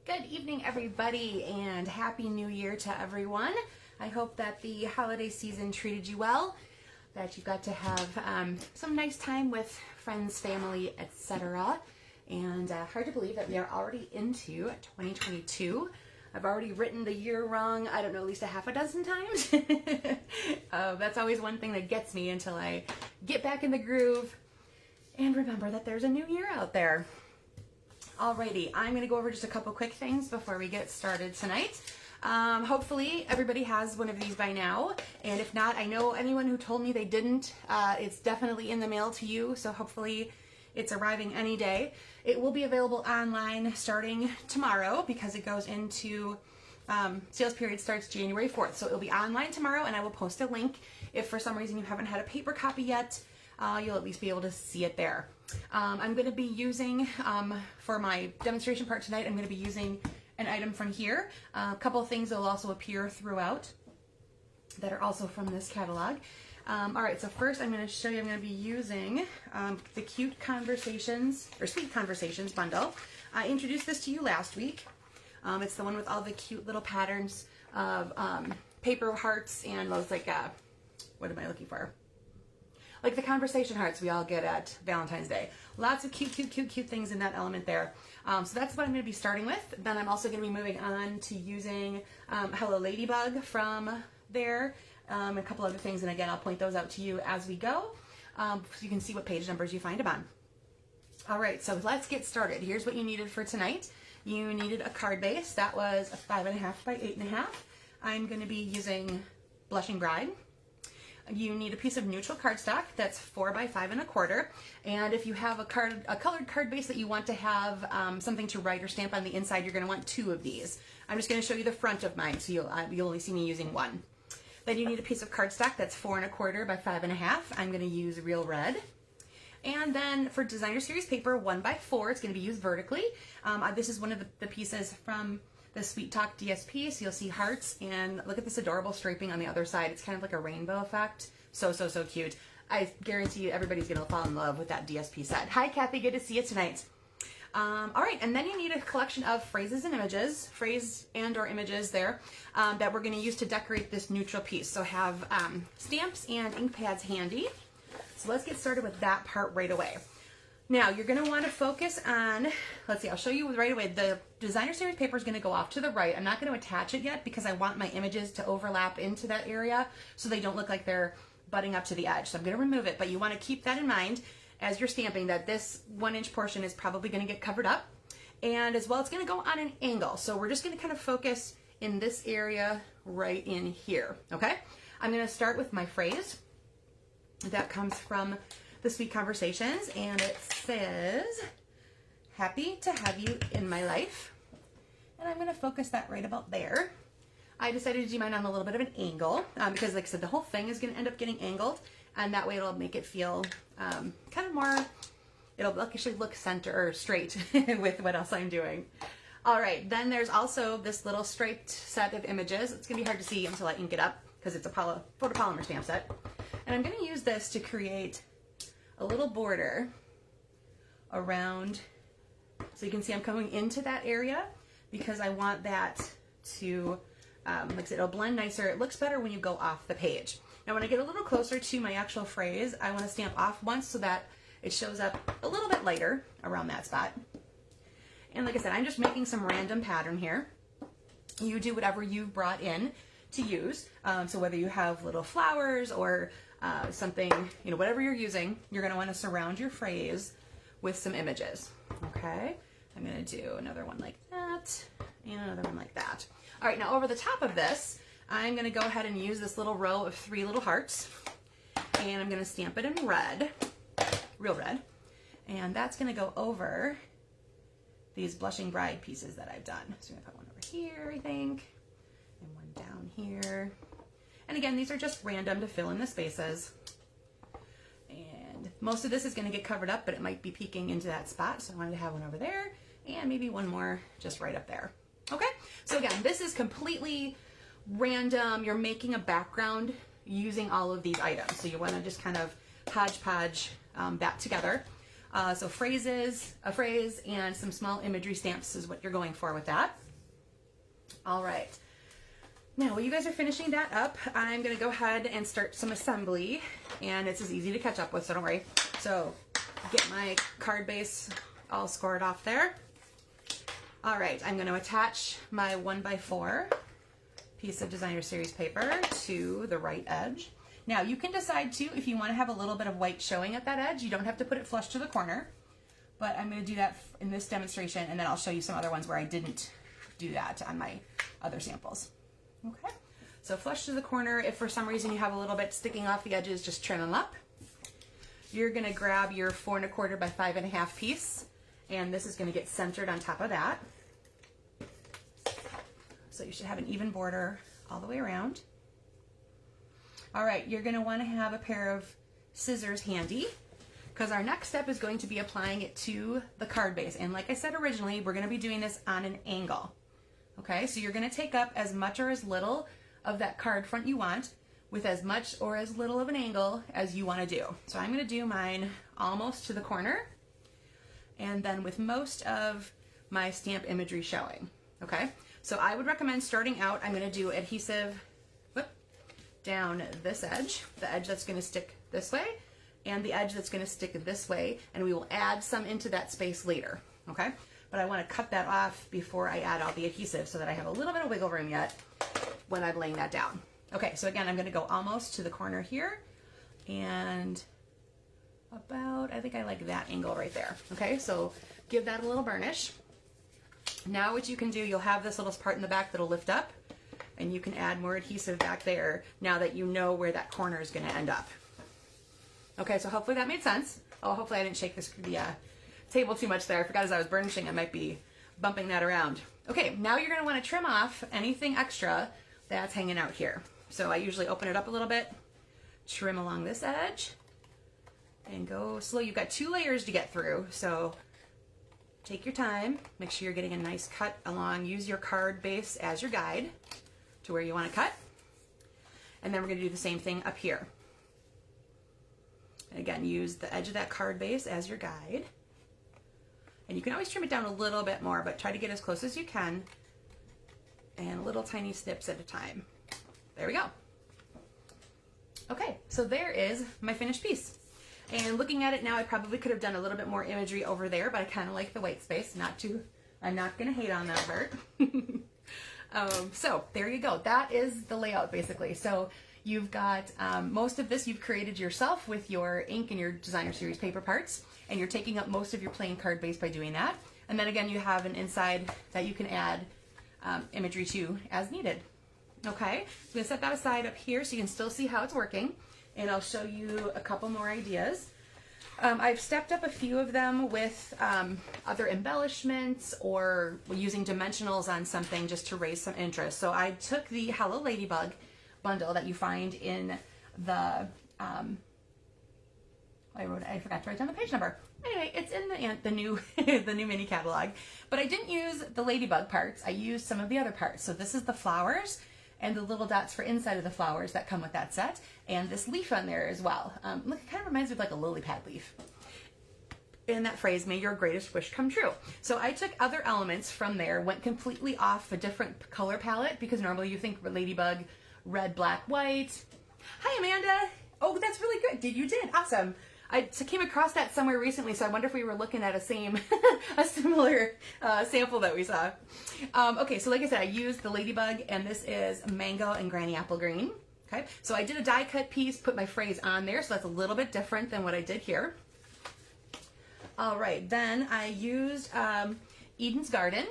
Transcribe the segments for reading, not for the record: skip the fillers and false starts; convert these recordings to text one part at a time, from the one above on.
Good evening, everybody, and Happy New Year to everyone. I hope that the holiday season treated you well, that you got to have some nice time with friends, family, etc. And hard to believe that we are already into 2022. I've already written the year wrong, I don't know, at least a half a dozen times. That's always one thing that gets me until I get back in the groove and remember that there's a new year out there. Alrighty, I'm going to go over just a couple quick things before we get started tonight. Hopefully everybody has one of these by now, and if not, I know anyone who told me they didn't, it's definitely in the mail to you, so hopefully it's arriving any day. It will be available online starting tomorrow because it goes into, sales period starts January 4th, so it'll be online tomorrow, and I will post a link. If for some reason you haven't had a paper copy yet, you'll at least be able to see it there. I'm going to be using, for my demonstration part tonight, I'm going to be using an item from here. A couple of things that will also appear throughout that are also from this catalog. Alright, so first I'm going to show you, I'm going to be using the Cute Conversations, or Sweet Conversations bundle. I introduced this to you last week. It's the one with all the cute little patterns of paper hearts and those like, what am I looking for? Like the conversation hearts we all get at Valentine's Day. Lots of cute things in that element there. So that's what I'm going to be starting with. Then I'm also going to be moving on to using Hello Ladybug from there. A couple other things, and again, I'll point those out to you as we go, so you can see what page numbers you find them on. All right, so let's get started. Here's what you needed for tonight. You needed a card base. That was a 5.5 by 8.5. I'm going to be using Blushing Bride. You need a piece of neutral cardstock that's 4 by 5 1/4. And if you have a colored card base that you want to have something to write or stamp on the inside, you're going to want 2 of these. I'm just going to show you the front of mine, so you'll only see me using 1. Then you need a piece of cardstock that's 4 1/4 by 5.5. I'm going to use Real Red. And then for designer series paper, 1 by 4, it's going to be used vertically. This is one of the pieces from the Sweet Talk DSP, so you'll see hearts, and look at this adorable striping on the other side. It's kind of like a rainbow effect. So cute. I guarantee you everybody's going to fall in love with that DSP set. Hi, Kathy. Good to see you tonight. All right, and then you need a collection of phrases and images, phrase and or images there, that we're going to use to decorate this neutral piece. So have stamps and ink pads handy. So let's get started with that part right away. Now, you're going to want to focus on, let's see, I'll show you right away. The designer series paper is going to go off to the right. I'm not going to attach it yet because I want my images to overlap into that area so they don't look like they're butting up to the edge. So I'm going to remove it, but you want to keep that in mind as you're stamping, that this 1-inch portion is probably going to get covered up. And as well, it's going to go on an angle. So we're just going to kind of focus in this area right in here, okay? I'm going to start with my phrase. That comes from the Sweet Conversations, and it says, happy to have you in my life. And I'm going to focus that right about there. I decided to do mine on a little bit of an angle because, like I said, the whole thing is going to end up getting angled, and that way it'll make it feel kind of more, it'll actually look center or straight with what else I'm doing. All right, then there's also this little striped set of images. It's going to be hard to see until I ink it up because it's a photopolymer stamp set. And I'm going to use this to create a little border around, so you can see I'm coming into that area because I want that to, like I said, it'll blend nicer. It looks better when you go off the page. Now when I get a little closer to my actual phrase, I want to stamp off once so that it shows up a little bit lighter around that spot. And like I said, I'm just making some random pattern here. You do whatever you've brought in to use. So whether you have little flowers or something, you know, whatever you're using, you're going to want to surround your phrase with some images. Okay, I'm going to do another one like that and another one like that. All right, now over the top of this, I'm going to go ahead and use this little row of 3 little hearts, and I'm going to stamp it in red, Real Red, and that's going to go over these Blushing Bride pieces that I've done. So I'm going to put one over here, I think, and one down here. And again, these are just random to fill in the spaces. And most of this is going to get covered up, but it might be peeking into that spot. So I wanted to have one over there and maybe one more just right up there. Okay, so again, this is completely random. You're making a background using all of these items. So you want to just kind of hodgepodge that together. So phrases, a phrase, and some small imagery stamps is what you're going for with that. All right. Now, while you guys are finishing that up, I'm going to go ahead and start some assembly, and it's as easy to catch up with, so don't worry. So, get my card base all scored off there. All right, I'm going to attach my 1x4 piece of designer series paper to the right edge. Now, you can decide too if you want to have a little bit of white showing at that edge. You don't have to put it flush to the corner, but I'm going to do that in this demonstration, and then I'll show you some other ones where I didn't do that on my other samples. Okay, so flush to the corner. If for some reason you have a little bit sticking off the edges, just trim them up. You're going to grab your 4 1/4 by 5 1/2 piece, and this is going to get centered on top of that. So you should have an even border all the way around. All right, you're going to want to have a pair of scissors handy, because our next step is going to be applying it to the card base. And like I said originally, we're going to be doing this on an angle. Okay, so you're going to take up as much or as little of that card front you want with as much or as little of an angle as you want to do. So I'm going to do mine almost to the corner, and then with most of my stamp imagery showing. Okay, so I would recommend starting out, I'm going to do adhesive down this edge, the edge that's going to stick this way, and the edge that's going to stick this way, and we will add some into that space later. Okay, but I want to cut that off before I add all the adhesive so that I have a little bit of wiggle room yet when I'm laying that down. Okay, so again, I'm going to go almost to the corner here, and about, I think I like that angle right there. Okay, so give that a little burnish. Now what you can do, you'll have this little part in the back that'll lift up, and you can add more adhesive back there now that you know where that corner is going to end up. Okay, so hopefully that made sense. Oh, hopefully I didn't shake the table too much there. I forgot as I was burnishing, I might be bumping that around. Okay, now you're going to want to trim off anything extra that's hanging out here. So I usually open it up a little bit, trim along this edge, and go slow. You've got 2 layers to get through, so take your time. Make sure you're getting a nice cut along. Use your card base as your guide to where you want to cut. And then we're going to do the same thing up here. And again, use the edge of that card base as your guide. And you can always trim it down a little bit more, but try to get as close as you can, and little tiny snips at a time. There we go. Okay, so there is my finished piece. And looking at it now, I probably could have done a little bit more imagery over there, but I kind of like the white space. I'm not going to hate on that, Bert. So there you go. That is the layout basically. So you've got most of this you've created yourself with your ink and your designer series paper parts, and you're taking up most of your plain card base by doing that. And then again, you have an inside that you can add imagery to as needed. Okay, so I'm going to set that aside up here so you can still see how it's working, and I'll show you a couple more ideas. I've stepped up a few of them with other embellishments or using dimensionals on something just to raise some interest. So I took the Hello Ladybug bundle that you find in the, I forgot to write down the page number. Anyway, it's in the new the new mini catalog, but I didn't use the ladybug parts. I used some of the other parts. So this is the flowers and the little dots for inside of the flowers that come with that set, and this leaf on there as well. Look, it kind of reminds me of like a lily pad leaf. In that phrase, may your greatest wish come true. So I took other elements from there, went completely off a different color palette, because normally you think ladybug, red, black, white. Hi, Amanda. Oh, that's really good. You did. Awesome. I came across that somewhere recently, so I wonder if we were looking at a similar sample that we saw. Okay, so like I said, I used the ladybug, and this is mango and granny apple green. Okay, so I did a die cut piece, put my phrase on there, so that's a little bit different than what I did here. All right, then I used Eden's Garden.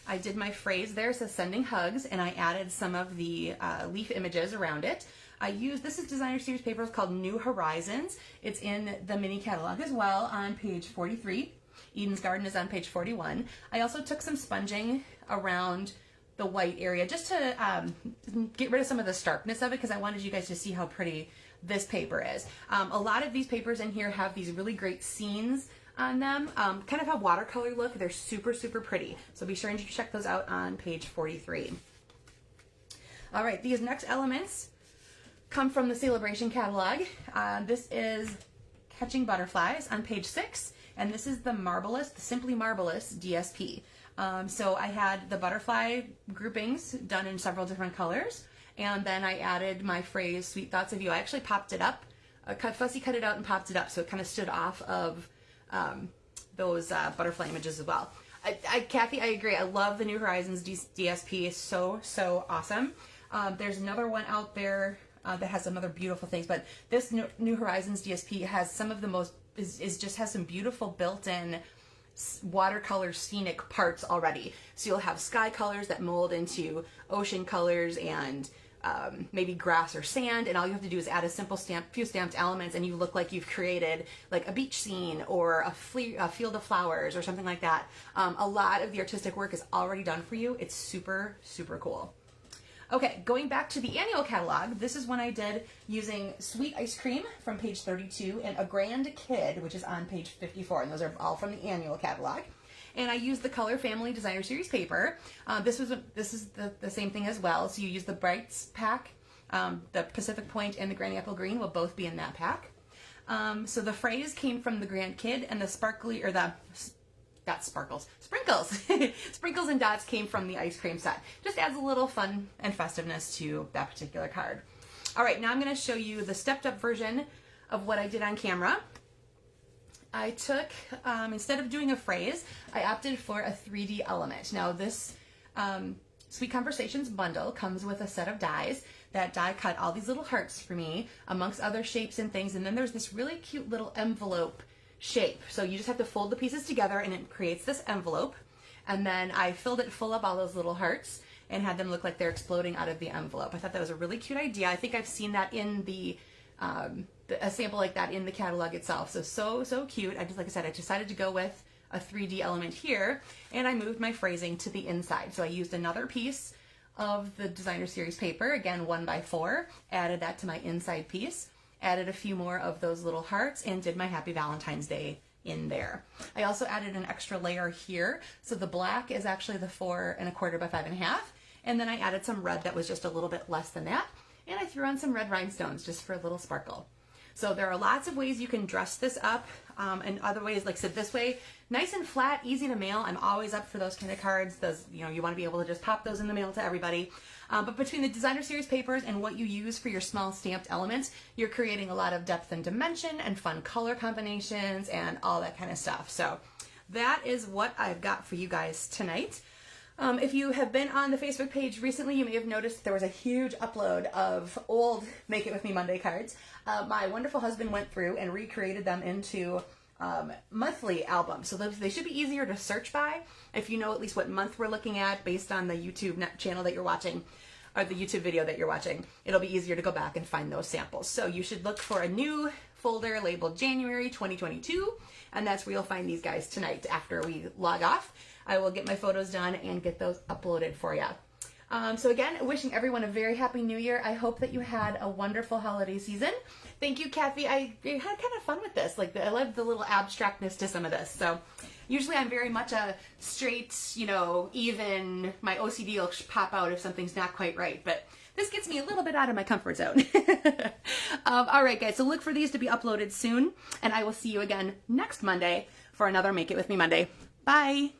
I did my phrase there, so sending hugs, and I added some of the leaf images around it. I used, this is designer series paper, it's called New Horizons. It's in the mini catalog as well on page 43. Eden's Garden is on page 41. I also took some sponging around the white area just to get rid of some of the starkness of it, because I wanted you guys to see how pretty this paper is. A lot of these papers in here have these really great scenes on them, kind of have watercolor look. They're super, super pretty. So be sure and check those out on page 43. All right, these next elements come from the Celebration catalog. This is Catching Butterflies on page 6, and this is the Marvelous, the Simply Marvelous DSP. So I had the butterfly groupings done in several different colors, and then I added my phrase, Sweet Thoughts of You. I actually popped it up, fussy cut it out and popped it up, so it kind of stood off of those butterfly images as well. Kathy, I agree. I love the New Horizons DSP. It's so awesome. There's another one out there that has some other beautiful things, but this New Horizons DSP has some of the most, just has some beautiful built-in watercolor scenic parts already. So you'll have sky colors that mold into ocean colors and maybe grass or sand, and all you have to do is add a simple few stamped elements, and you look like you've created like a beach scene or a field of flowers or something like that. A lot of the artistic work is already done for you. It's super cool. Okay, going back to the annual catalog, this is one I did using Sweet Ice Cream from page 32 and A Grand Kid, which is on page 54, and those are all from the annual catalog. And I used the Color Family Designer Series paper. This is the same thing as well. So you use the Brights pack. The Pacific Point and the Granny Apple Green will both be in that pack. So the phrase came from the Grand Kid, and the sparkly, or the, not sparkles, sprinkles. Sprinkles and dots came from the ice cream set. Just adds a little fun and festiveness to that particular card. All right, now I'm going to show you the stepped up version of what I did on camera. I took, instead of doing a phrase, I opted for a 3D element. Now this Sweet Conversations bundle comes with a set of dies that die cut all these little hearts for me, amongst other shapes and things, and then there's this really cute little envelope shape. So you just have to fold the pieces together and it creates this envelope, and then I filled it full of all those little hearts and had them look like they're exploding out of the envelope. I thought that was a really cute idea. I think I've seen that in a sample like that in the catalog itself. So cute. Like I said, I decided to go with a 3D element here, and I moved my phrasing to the inside. So I used another piece of the Designer Series paper, again 1x4, added that to my inside piece, added a few more of those little hearts, and did my Happy Valentine's Day in there. I also added an extra layer here. So the black is actually the 4 1/4 by 5 1/2, and then I added some red that was just a little bit less than that, and I threw on some red rhinestones just for a little sparkle. So there are lots of ways you can dress this up, and other ways, like I said, this way, nice and flat, easy to mail. I'm always up for those kind of cards. Those, you want to be able to just pop those in the mail to everybody. But between the Designer Series papers and what you use for your small stamped elements, you're creating a lot of depth and dimension and fun color combinations and all that kind of stuff. So that is what I've got for you guys tonight. If you have been on the Facebook page recently, you may have noticed there was a huge upload of old Make It With Me Monday cards. My wonderful husband went through and recreated them into monthly albums. So they should be easier to search by if you know at least what month we're looking at based on the YouTube channel that you're watching, or the YouTube video that you're watching. It'll be easier to go back and find those samples. So you should look for a new folder labeled January 2022, and that's where you'll find these guys tonight after we log off. I will get my photos done and get those uploaded for you. So again, wishing everyone a very happy new year. I hope that you had a wonderful holiday season. Thank you, Kathy. I had kind of fun with this. I love the little abstractness to some of this. So usually I'm very much a straight, even, my OCD will pop out if something's not quite right. But this gets me a little bit out of my comfort zone. All right, guys. So look for these to be uploaded soon. And I will see you again next Monday for another Make It With Me Monday. Bye.